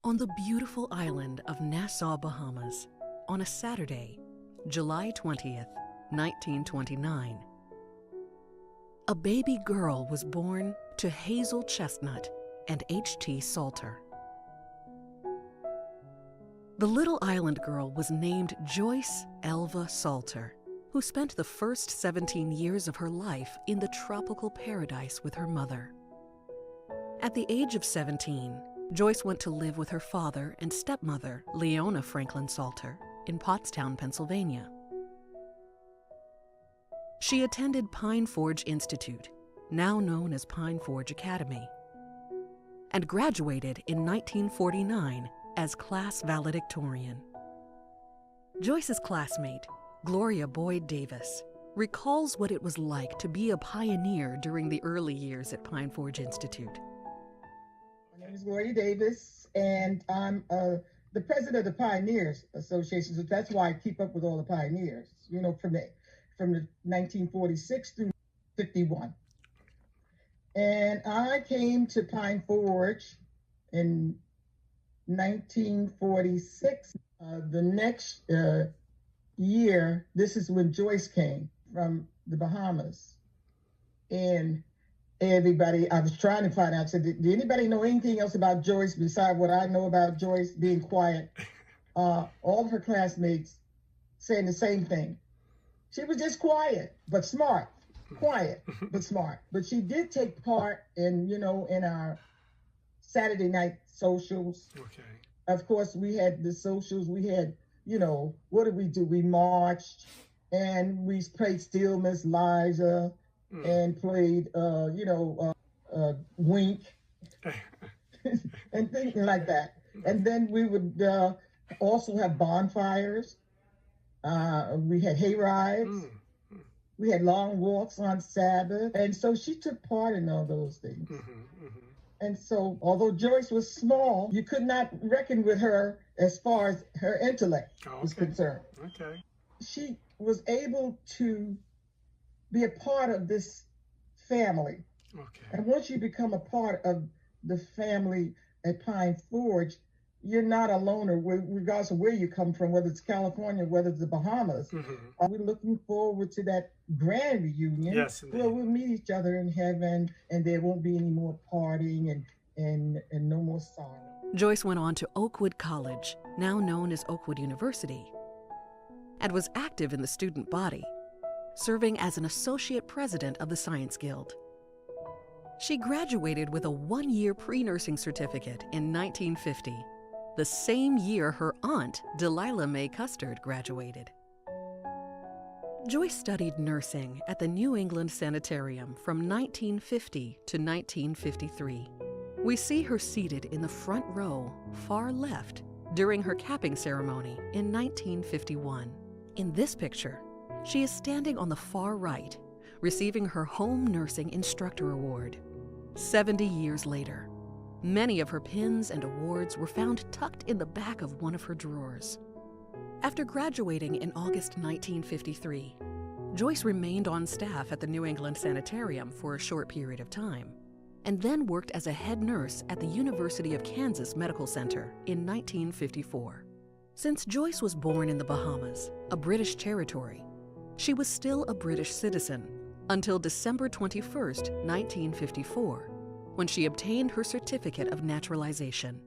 On the beautiful island of Nassau, Bahamas, on a Saturday, July 20th, 1929, a baby girl was born to Hazel Chestnut and H.T. Salter. The little island girl was named Joyce Elva Salter, who spent the first 17 years of her life in the tropical paradise with her mother. At the age of 17, Joyce went to live with her father and stepmother, Leona Franklin Salter, in Pottstown, Pennsylvania. She attended Pine Forge Institute, now known as Pine Forge Academy, and graduated in 1949 as class valedictorian. Joyce's classmate, Gloria Boyd Davis, recalls what it was like to be a pioneer during the early years at Pine Forge Institute. My name is Gloria Davis, and I'm the president of the Pioneers Association, so that's why I keep up with all the pioneers, from the 1946 through 51. And I came to Pine Forge in 1946. The next year, this is when Joyce came from the Bahamas. And everybody, I was trying to find out, I said, did anybody know anything else about Joyce besides what I know about Joyce being quiet? All of her classmates saying the same thing. She was just quiet, but smart. Quiet, but smart. But she did take part in, in our Saturday night socials. Okay. Of course, we had the socials. We had, what did we do? We marched, and we played Still Miss Liza, and played, Wink, and things like that. And then we would also have bonfires. We had hay rides. We had long walks on Sabbath. And so she took part in all those things. And so, although Joyce was small, you could not reckon with her as far as her intellect was concerned. Okay. She was able to be a part of this family. Okay. And once you become a part of the family at Pine Forge, you're not a loner, regardless of where you come from, whether it's California, whether it's the Bahamas. We're looking forward to that grand reunion. Yes, indeed. Where we'll meet each other in heaven, and there won't be any more partying and no more sorrow. Joyce went on to Oakwood College, now known as Oakwood University, and was active in the student body, serving as an associate president of the Science Guild. She graduated with a one-year pre-nursing certificate in 1950, the same year her aunt, Delilah May Custard, graduated. Joyce studied nursing at the New England Sanitarium from 1950 to 1953. We see her seated in the front row, far left, during her capping ceremony in 1951. In this picture, she is standing on the far right, receiving her Home Nursing Instructor Award. 70 years later, many of her pins and awards were found tucked in the back of one of her drawers. After graduating in August 1953, Joyce remained on staff at the New England Sanitarium for a short period of time, and then worked as a head nurse at the University of Kansas Medical Center in 1954. Since Joyce was born in the Bahamas, a British territory, she was still a British citizen until December 21, 1954, when she obtained her certificate of naturalization.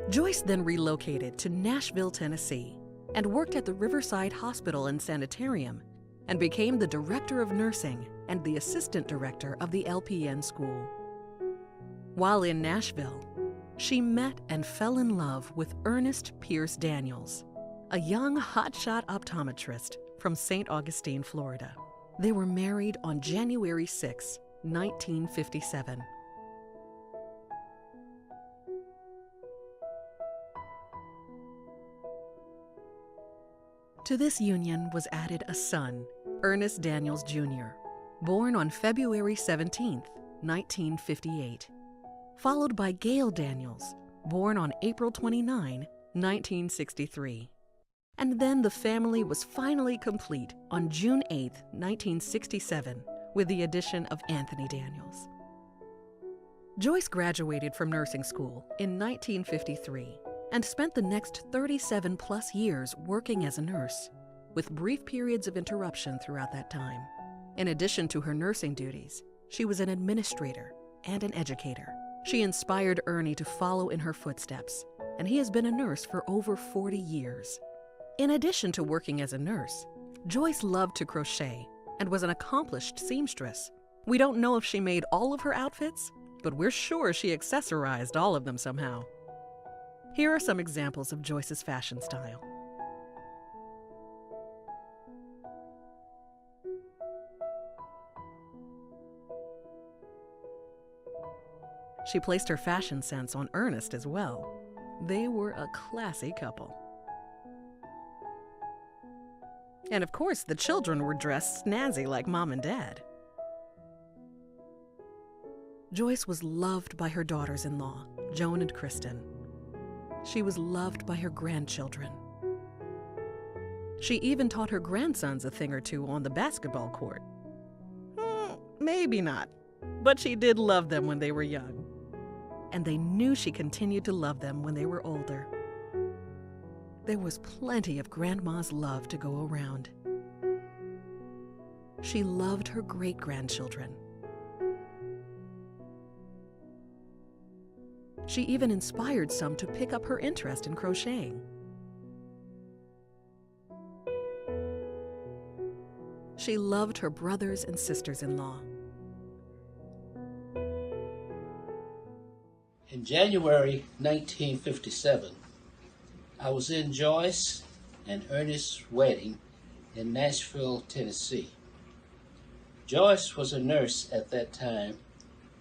Joyce then relocated to Nashville, Tennessee, and worked at the Riverside Hospital and Sanitarium, and became the director of nursing and the assistant director of the LPN school. While in Nashville, she met and fell in love with Ernest Pierce Daniels, a young hotshot optometrist from St. Augustine, Florida. They were married on January 6, 1957. To this union was added a son, Ernest Daniels Jr., born on February 17, 1958, followed by Gail Daniels, born on April 29, 1963. And then the family was finally complete on June 8, 1967, with the addition of Anthony Daniels. Joyce graduated from nursing school in 1953 and spent the next 37 plus years working as a nurse, with brief periods of interruption throughout that time. In addition to her nursing duties, she was an administrator and an educator. She inspired Ernie to follow in her footsteps, and he has been a nurse for over 40 years. In addition to working as a nurse, Joyce loved to crochet and was an accomplished seamstress. We don't know if she made all of her outfits, but we're sure she accessorized all of them somehow. Here are some examples of Joyce's fashion style. She placed her fashion sense on Ernest as well. They were a classy couple. And of course, the children were dressed snazzy like Mom and Dad. Joyce was loved by her daughters-in-law, Joan and Kristen. She was loved by her grandchildren. She even taught her grandsons a thing or two on the basketball court. Maybe not, but she did love them when they were young. And they knew she continued to love them when they were older. There was plenty of Grandma's love to go around. She loved her great-grandchildren. She even inspired some to pick up her interest in crocheting. She loved her brothers and sisters-in-law. In January 1957, I was in Joyce and Ernest's wedding in Nashville, Tennessee. Joyce was a nurse at that time,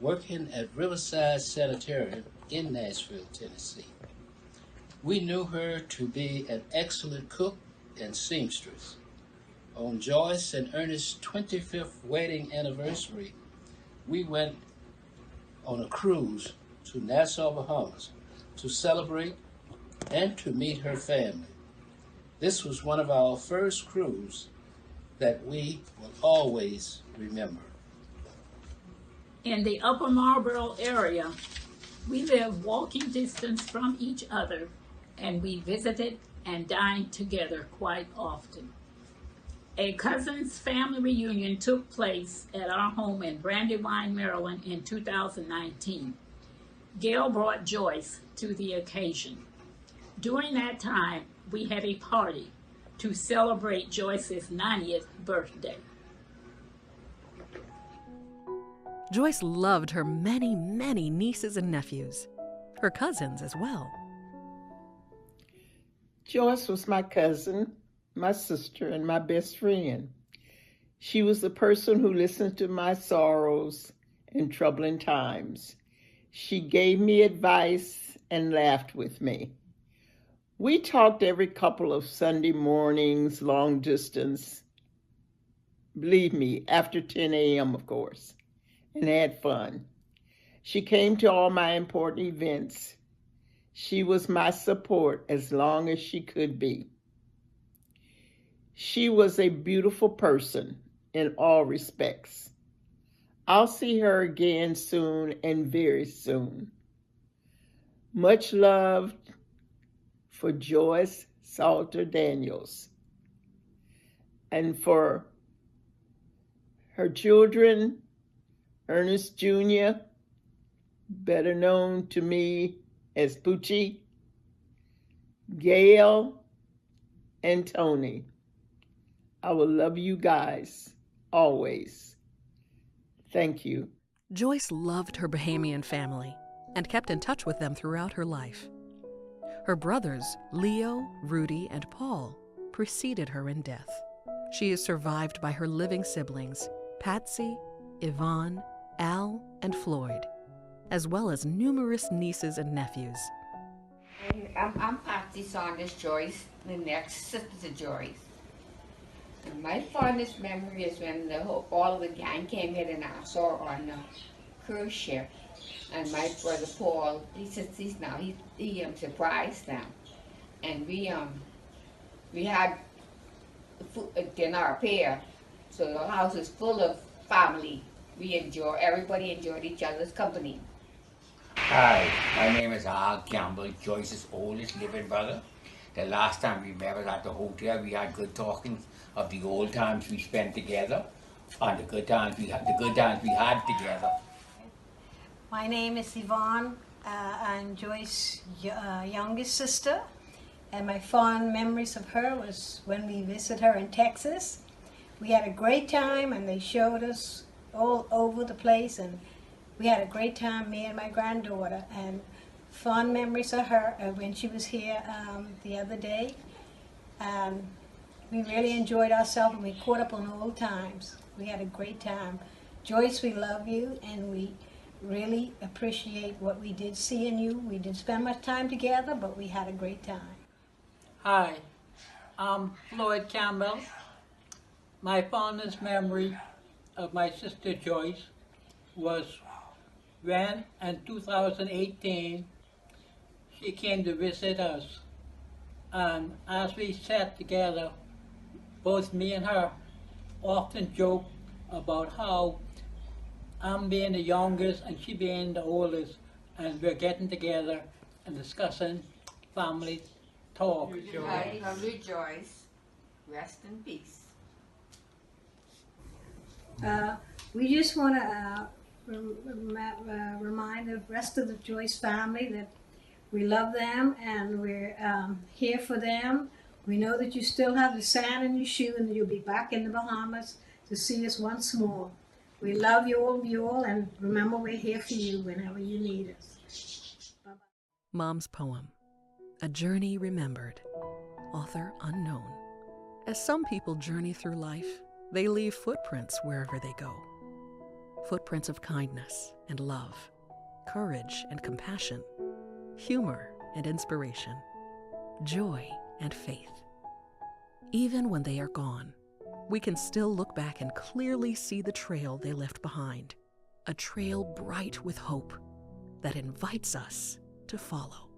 working at Riverside Sanitarium in Nashville, Tennessee. We knew her to be an excellent cook and seamstress. On Joyce and Ernest's 25th wedding anniversary, we went on a cruise to Nassau, Bahamas to celebrate and to meet her family. This was one of our first cruises that we will always remember. In the Upper Marlboro area, we lived walking distance from each other, and we visited and dined together quite often. A cousin's family reunion took place at our home in Brandywine, Maryland in 2019. Gail brought Joyce to the occasion. During that time, we had a party to celebrate Joyce's 90th birthday. Joyce loved her many, many nieces and nephews, her cousins as well. Joyce was my cousin, my sister, and my best friend. She was the person who listened to my sorrows in troubling times. She gave me advice and laughed with me. We talked every couple of Sunday mornings, long distance. Believe me, after 10 a.m., of course, and had fun. She came to all my important events. She was my support as long as she could be. She was a beautiful person in all respects. I'll see her again soon, and very soon. Much love for Joyce Salter Daniels, and for her children, Ernest Jr., better known to me as Poochie, Gail, and Tony. I will love you guys always. Thank you. Joyce loved her Bahamian family and kept in touch with them throughout her life. Her brothers, Leo, Rudy, and Paul, preceded her in death. She is survived by her living siblings, Patsy, Yvonne, Al, and Floyd, as well as numerous nieces and nephews. I'm Patsy Saunders Joyce, the next sister to Joyce. And my fondest memory is when all of the gang came here in Nassau on a cruise ship. And my brother Paul, he's now, he surprised them. And we had dinner up here. So the house is full of family. Everybody enjoyed each other's company. Hi, my name is Al Campbell, Joyce's oldest living brother. The last time we met was at the hotel. We had good talking of the old times we spent together, and the good times we had together. My name is Yvonne. I'm Joyce's youngest sister, and my fond memories of her was when we visited her in Texas. We had a great time, and they showed us all over the place, and we had a great time, me and my granddaughter, and fond memories of her when she was here the other day. And we really enjoyed ourselves, and we caught up on old times. We had a great time. Joyce, we love you, and we really appreciate what we did seeing you. We didn't spend much time together, but we had a great time. Hi, I'm Floyd Campbell. My fondest memory of my sister Joyce was when in 2018 she came to visit us. And as we sat together, both me and her often joked about how I'm being the youngest and she being the oldest, and we're getting together and discussing family talk. I love you, Joyce. Rest in peace. We just want to remind the rest of the Joyce family that we love them and we're here for them. We know that you still have the sand in your shoe and that you'll be back in the Bahamas to see us once more. We love you all, and remember we're here for you whenever you need us. Bye-bye. Mom's poem, A Journey Remembered, author unknown. As some people journey through life, they leave footprints wherever they go. Footprints of kindness and love, courage and compassion, humor and inspiration, joy and faith. Even when they are gone, we can still look back and clearly see the trail they left behind, a trail bright with hope that invites us to follow.